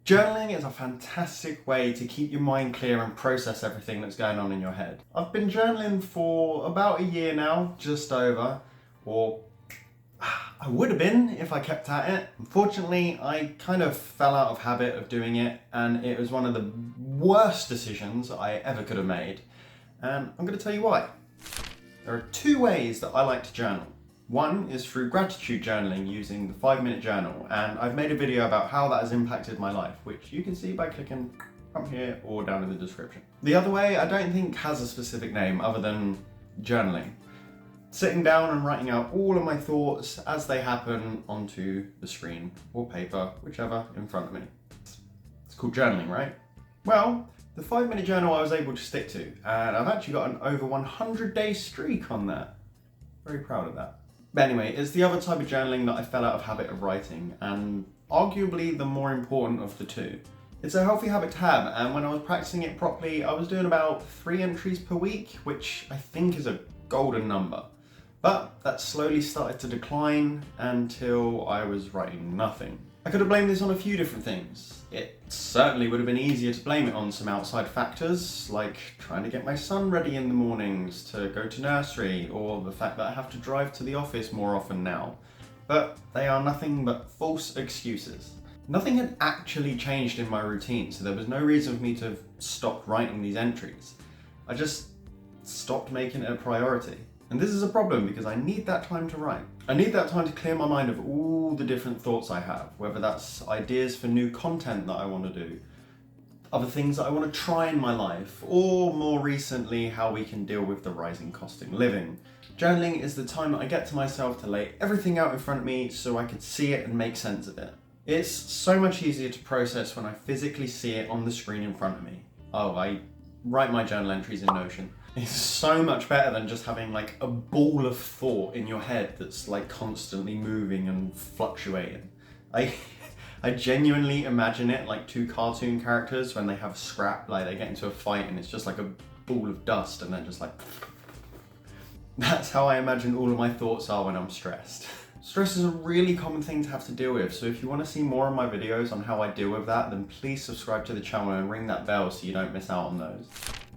Journaling is a fantastic way to keep your mind clear and process everything that's going on in your head. I've been journaling for about a year now, just over, or I would have been if I kept at it. Unfortunately, I kind of fell out of habit of doing it, and it was one of the worst decisions I ever could have made. And I'm going to tell you why. There are two ways that I like to journal. One is through gratitude journaling using the 5-minute journal, and I've made a video about how that has impacted my life, which you can see by clicking from here or down in the description. The other way I don't think has a specific name other than journaling. Sitting down and writing out all of my thoughts as they happen onto the screen or paper, whichever, in front of me. It's called journaling, right? Well, the 5-minute journal I was able to stick to, and I've actually got an over 100-day streak on that. Very proud of that. But anyway, it's the other type of journaling that I fell out of habit of writing, and arguably the more important of the two. It's a healthy habit to have, and when I was practicing it properly, I was doing about 3 entries per week, which I think is a golden number. But that slowly started to decline until I was writing nothing. I could have blamed this on a few different things. It certainly would have been easier to blame it on some outside factors, like trying to get my son ready in the mornings to go to nursery, or the fact that I have to drive to the office more often now. But they are nothing but false excuses. Nothing had actually changed in my routine, so there was no reason for me to have stopped writing these entries. I just stopped making it a priority. And this is a problem because I need that time to write. I need that time to clear my mind of all the different thoughts I have, whether that's ideas for new content that I want to do, other things that I want to try in my life, or more recently, how we can deal with the rising cost of living. Journaling is the time that I get to myself to lay everything out in front of me so I could see it and make sense of it. It's so much easier to process when I physically see it on the screen in front of me. Oh, I write my journal entries in Notion. It's so much better than just having like a ball of thought in your head that's like constantly moving and fluctuating. I genuinely imagine it like two cartoon characters when they have a scrap, like they get into a fight and it's just like a ball of dust and then just like... That's how I imagine all of my thoughts are when I'm stressed. Stress is a really common thing to have to deal with, so if you want to see more of my videos on how I deal with that, then please subscribe to the channel and ring that bell so you don't miss out on those.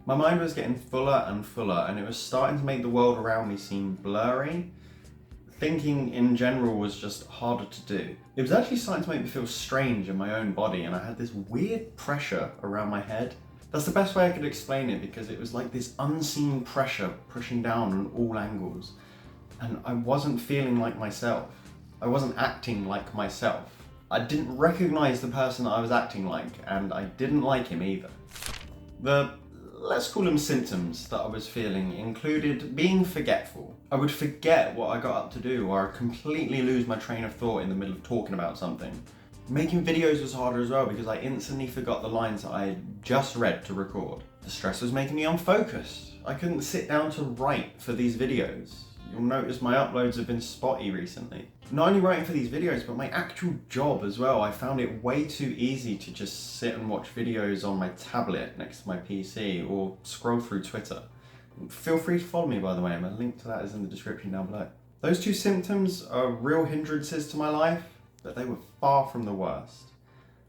My mind was getting fuller and fuller, and it was starting to make the world around me seem blurry. Thinking in general was just harder to do. It was actually starting to make me feel strange in my own body, and I had this weird pressure around my head. That's the best way I could explain it, because it was like this unseen pressure pushing down on all angles. And I wasn't feeling like myself. I wasn't acting like myself. I didn't recognize the person that I was acting like, and I didn't like him either. Let's call them symptoms that I was feeling included being forgetful. I would forget what I got up to do, or I'd completely lose my train of thought in the middle of talking about something. Making videos was harder as well because I instantly forgot the lines that I had just read to record. The stress was making me unfocused. I couldn't sit down to write for these videos. You'll notice my uploads have been spotty recently. Not only writing for these videos, but my actual job as well. I found it way too easy to just sit and watch videos on my tablet next to my PC or scroll through Twitter. Feel free to follow me, by the way, and a link to that is in the description down below. Those two symptoms are real hindrances to my life, but they were far from the worst.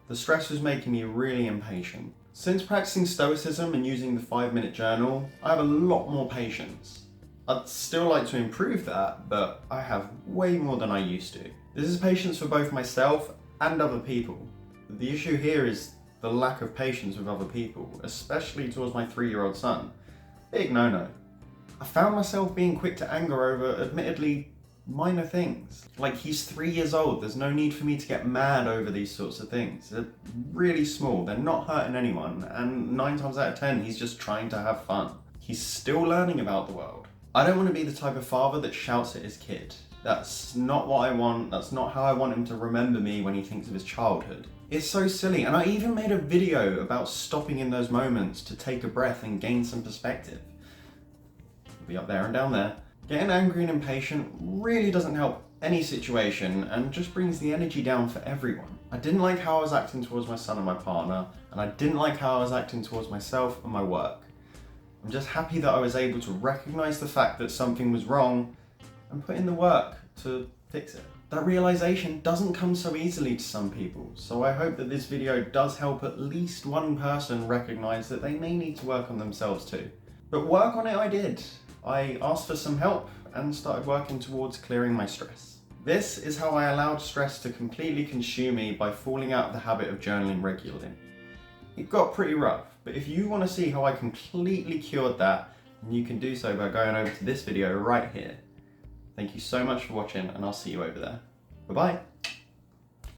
The stress was making me really impatient. Since practicing stoicism and using the 5-minute journal, I have a lot more patience. I'd still like to improve that, but I have way more than I used to. This is patience for both myself and other people. The issue here is the lack of patience with other people, especially towards my 3-year-old son. Big no-no. I found myself being quick to anger over admittedly minor things. Like, he's 3 years old, there's no need for me to get mad over these sorts of things. They're really small, they're not hurting anyone, and 9 times out of 10 he's just trying to have fun. He's still learning about the world. I don't want to be the type of father that shouts at his kid. That's not what I want. That's not how I want him to remember me when he thinks of his childhood. It's so silly, and I even made a video about stopping in those moments to take a breath and gain some perspective. It'll be up there and down there. Getting angry and impatient really doesn't help any situation and just brings the energy down for everyone. I didn't like how I was acting towards my son and my partner, and I didn't like how I was acting towards myself and my work. I'm just happy that I was able to recognize the fact that something was wrong and put in the work to fix it. that realization doesn't come so easily to some people, so I hope that this video does help at least one person recognize that they may need to work on themselves too. But work on it I did. I asked for some help and started working towards clearing my stress. This is how I allowed stress to completely consume me by falling out of the habit of journaling regularly. It got pretty rough, but if you want to see how I completely cured that, you can do so by going over to this video right here. Thank you so much for watching, and I'll see you over there. Bye-bye.